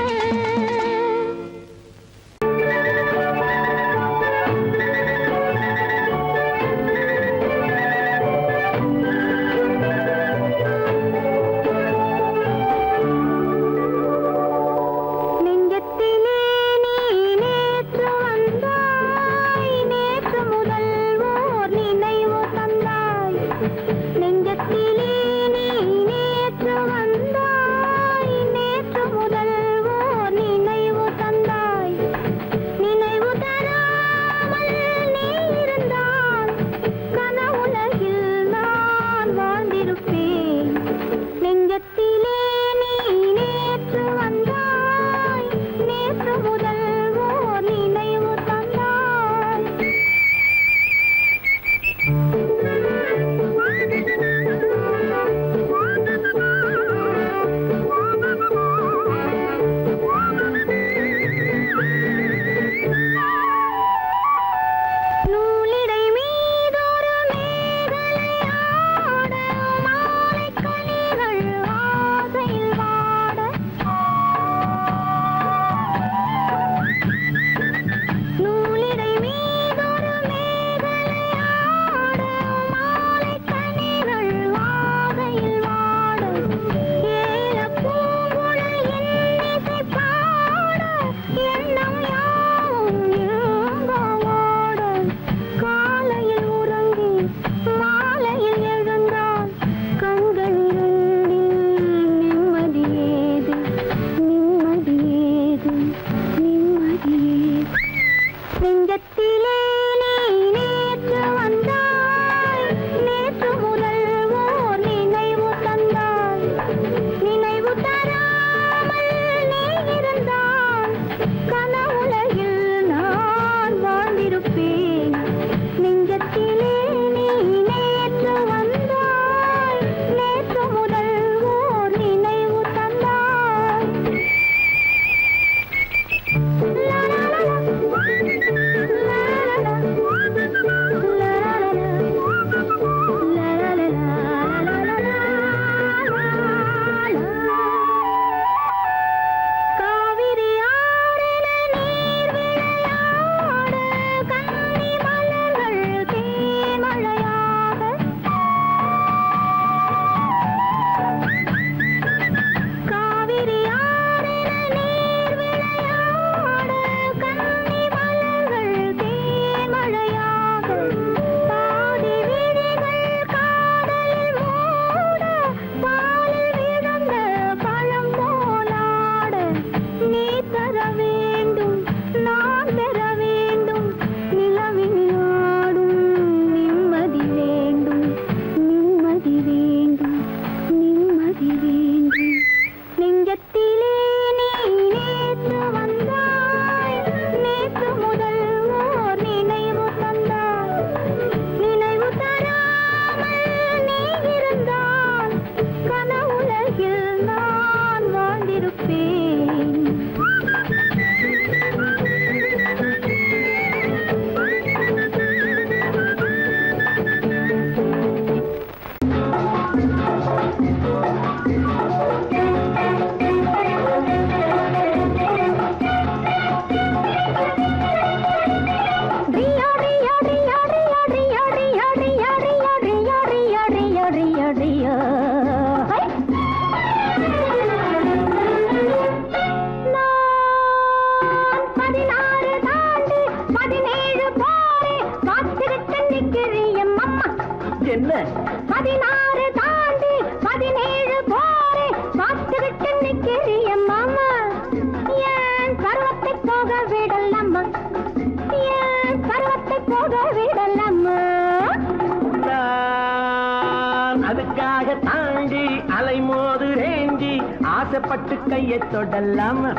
கையை தொடலாமா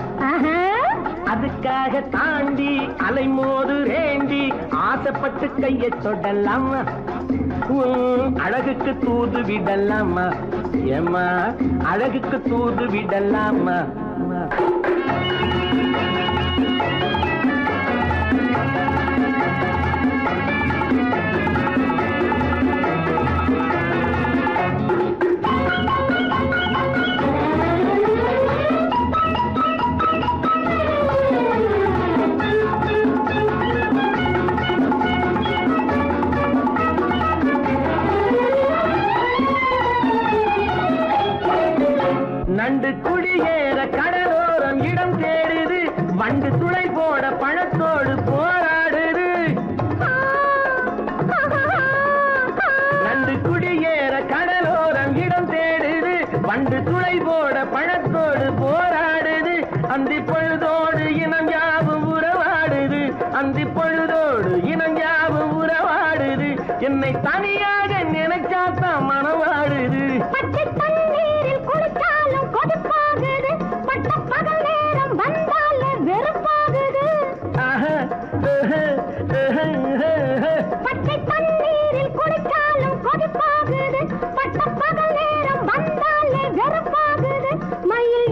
அதுக்காக தாண்டி அலைமோது ரேண்டி ஆசைப்பட்டு கையை தொடலாமா அழகுக்கு தூது விடலாமா ஏமா அழகுக்கு தூது விடலாமா நண்டு குடியேற கடலோரம் இடம் தேடுது வண்டு துளை போட பழத்தோடு போராடுது நண்டு குடியேற கடலோரம் இடம் தேடுது வண்டு துளை போட பழத்தோடு போராடுது அந்தி பொழுதோடு இனம் யாவும் உறவாடுது அந்தி பொழுதோடு இனம் யாவும் உறவாடுது என்னை தனியாக நினைச்சாத்தான் மனவாடுது பச்சை தண்ணீரில் குளித்தாலும் கொதிப்பாகுது பட்ட பகல் நேரம் வந்தாலே வெறுப்பாகுது பச்சை தண்ணீரில் குளித்தாலும் கொதிப்பாகுது பட்ட பகல் நேரம் வந்தாலே வெறுப்பாகுது மயில்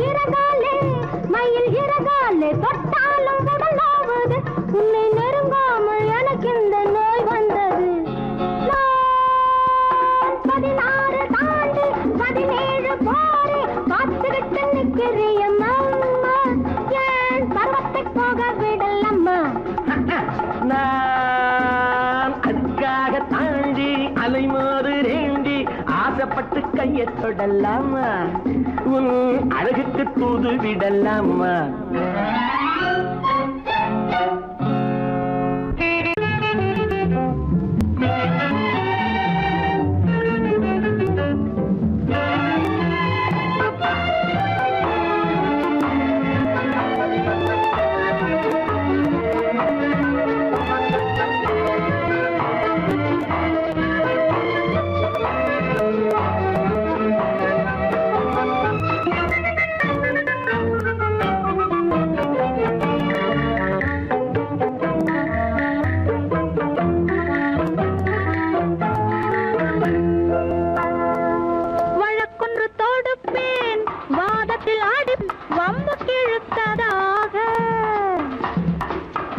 இறகாலே தொட்டாலும் உடலாவது உன்னை நெருங்காமல் எனக்கு இந்த நோய் வந்தது 16 தாண்டி 17 போரே காத்துக்கிட்டு நிற்கிறியம்மா ஏன் பருவத்தை போக விடலம்மா நான் அதுக்காக தாண்டி அலைமோது ரேண்டி ஆசைப்பட்டு கையை தொடலாமா உன் அழகுக்கு தூது விடலாமா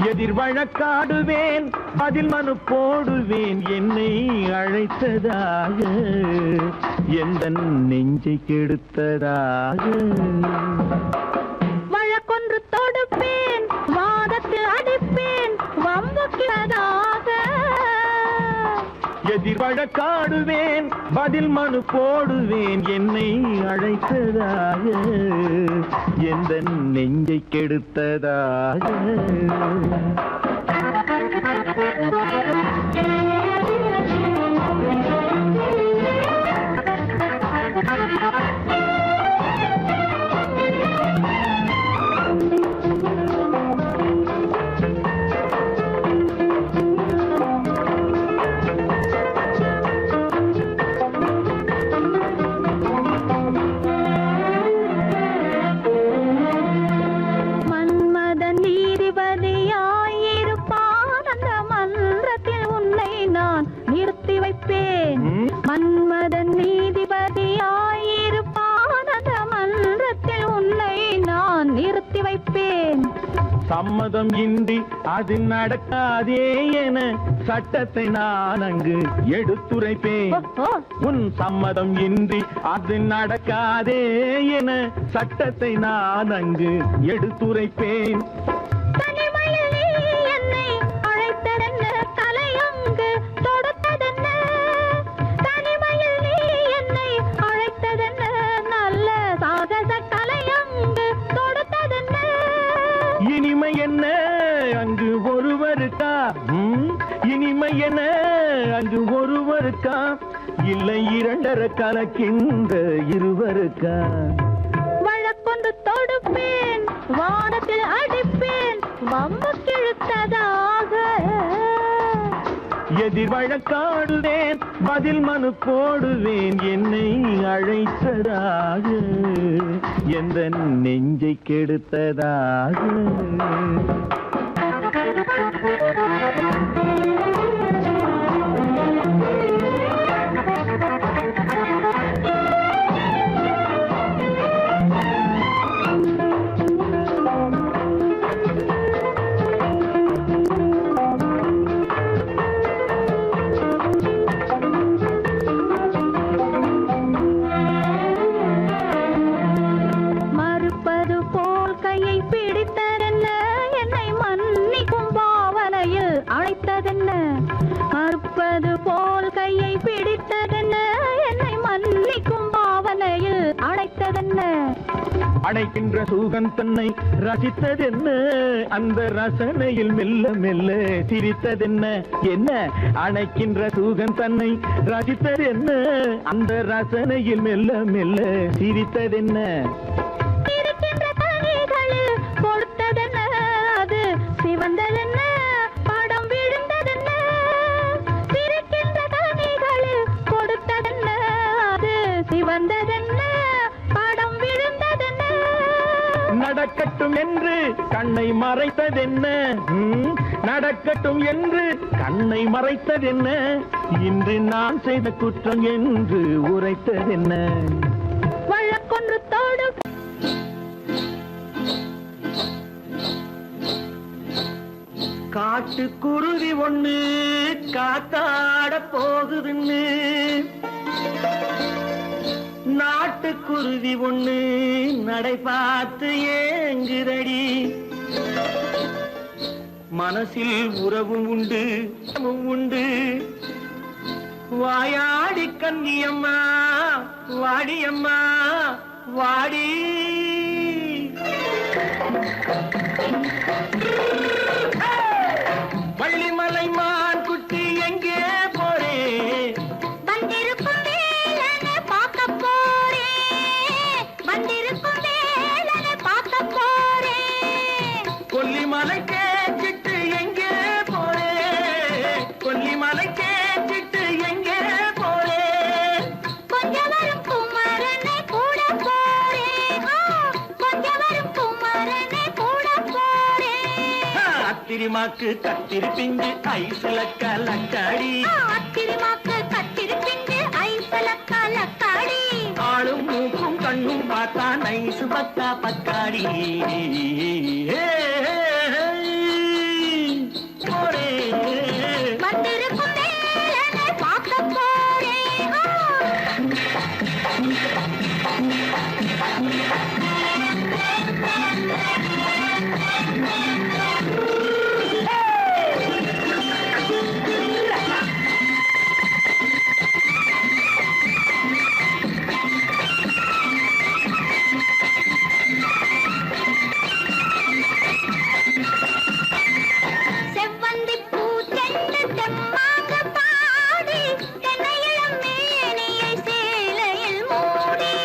எதிர் வழக்காடுவேன் பதில் மனு போடுவேன் என்னை அழைத்ததாக எந்த நெஞ்சை கெடுத்ததாக வழக்கொன்று தொடுப்பேன் வாதத்தில் அடிப்பேன் வம்புக்கிறதாக எதிர் வழக்காடுவேன் பதில் மனு போடுவேன் என்னை அழைத்ததாக எந்த நெஞ்சை கெடுத்ததாக மன்மதன் நீதிபதியாயிருப்பான் அந்த மன்றத்தில் உன்னை நான் நிறுத்தி வைப்பேன் சம்மதம் இன்றி அது நடக்காதே என சட்டத்தை நான் அங்கு எடுத்துரைப்பேன் உன் சம்மதம் இன்றி அது நடக்காதே என சட்டத்தை நான் அங்கு எடுத்துரைப்பேன் தனிமையில் நீ என்னை அழைத்ததென்ன தலையங்கு தொடுத்ததென்ன தனிமையில் நீ என்னை அழைத்ததென்ன நல்ல சாகச தலையங்கு தொடுத்ததென்ன இனிமை என்ன அங்கு ஒருவருக்கா இனிமை என்ன அங்கு ஒருவருக்கா இல்லை இரண்டரை கலக்கின்ற இருவருக்கா வழக்கொண்டு தொடுப்பேன் வானத்தில் அடிப்பேன் வம்பு கிழுத்ததாக எதிர் வழக்காடுவேன் பதில் மனு போடுவேன் என்னை அழைத்ததாக, எந்த நெஞ்சை கெடுத்ததாக. மறுப்பது போல் கையை பிடித்ததென்ன, என்னை மன்னிக்கும் பாவனையில் அழைத்ததென்ன. மறுப்பது போல் கையை பிடித்ததென்ன, என்னை மன்னிக்கும் பாவனையில் அழைத்ததென்ன. அணைக்கின்ற சூகன் தன்னை ரசித்ததென்ன, அந்த ரசனையில் மெல்ல மெல்ல சிரித்ததென்ன. என்ன அணைக்கின்ற சூகன் தன்னை ரசித்ததென்ன, அந்த ரசனையில் மெல்ல மெல்ல சிரித்ததென்ன. இருக்கின்ற கனிகளில் கொடுத்ததென்ன, அது சிவந்ததென்ன, படம் விழுந்ததென்ன. இருக்கின்ற கனிகளில் கொடுத்ததென்ன, அது சிவந்ததென்ன, படம் விழுந்ததென்ன. நடக்கட்டும் என்று கண்ணை மறைத்ததென்ன, நடக்கட்டும் என்று கண்ணை மறைத்ததென்ன, இன்று நான் செய்த குற்றம் என்று உரைத்ததென்ன. வழக்கொன்று தோடு காட்டுக்குருவி ஒண்ணு காத்தாட போகுதுன்னு, நாட்டுக்குருவி ஒண்ணு நடை பார்த்து ஏங்குதடி. மனசில் உறவும் உண்டு உண்டு, வாயாடி கன்னியம்மா வாடியம்மா வாடி. வள்ளிமலை மான் குட்டி எங்கே போறே, வந்திருக்கும் வேலனை பார்க்க போறேன், வந்திருக்கும் வேலனை பார்க்க போறேன். கொல்லிமலை கேச்சிட்டு எங்கே போறே, கொல்லிமலை கேச்சிட்டு எங்கே போறே. கொஞ்சம் வரும் குமரனை கூட போறேன், கொஞ்சம் வரும் குமரனை கூட போறேன். அத்திரிமாக்கு கத்திரி பிஞ்சு ஐசுல கலக்காடி, அத்திரிமாக்கு கத்திரி பிஞ்சு ஐசல கலக்காடி. ஆளும் மூக்கும் கண்ணும் பார்த்தா நைசு பக்கா பக்காடி. போறே வந்திருக்கும் வேலனை பார்க்க போறேன். செவ்வந்தி பூ செண்டு தெம்மாக பாடி, தென்னையிளம் மேனியை சேலையில் மூடி.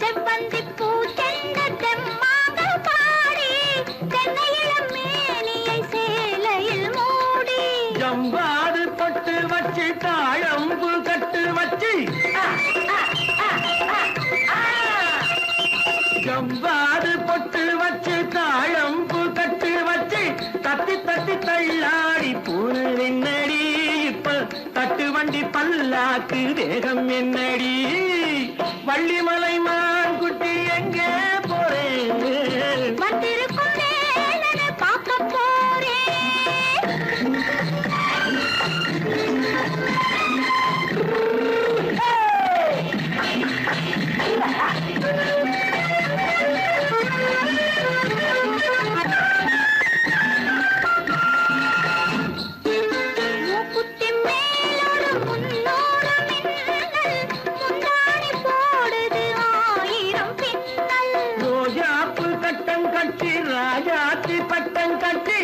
செவ்வந்தி பூ செண்டு தெம்மாக பாடி, தென்னையிளம் மேனியை சேலையில் மூடி. ஜம்பாது பட்டு வச்சு தாழம்பு கட்டு வச்சு, ஜம்பாது பொட்டு வச்சு தாழம்பு கட்டு வச்சு, தத்தி தத்தி தள்ளாடி பூனல் என்னடி. இப்ப தட்டு வண்டி பல்லாக்கு வேகம் என்னடி. வள்ளிமலை மான் குட்டி எங்கே போறேன், வந்திருக்கும் வேலனை பார்க்க போறேன். மூக்குத்தி மேலோடு முன்னோடு மின்னல், முந்தாணி போடுது ஆயிரம் பின்னல். ரோஜாப்பு கட்டம் கட்டி ராஜாத்தி பட்டம் கட்டி,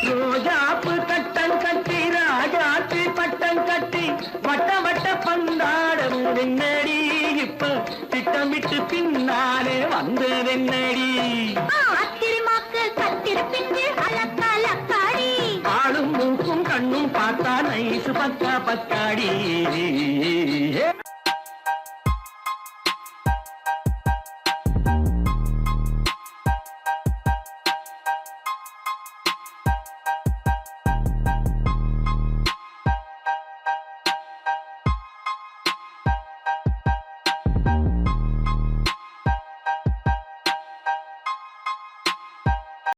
ரோஜாப்பு கட்டம் கட்டி ராஜாத்தி பட்டம் கட்டி, வட்ட வட்ட பந்தாடம் என்னடி. இப்ப திட்டமிட்டு பின்னாலே வந்ததென்னடி. அத்திரிமாக்கு கத்திரி பிஞ்சு அலக்காடி. ஆளும் மூக்கும் நைசு பக்கா பக்காடி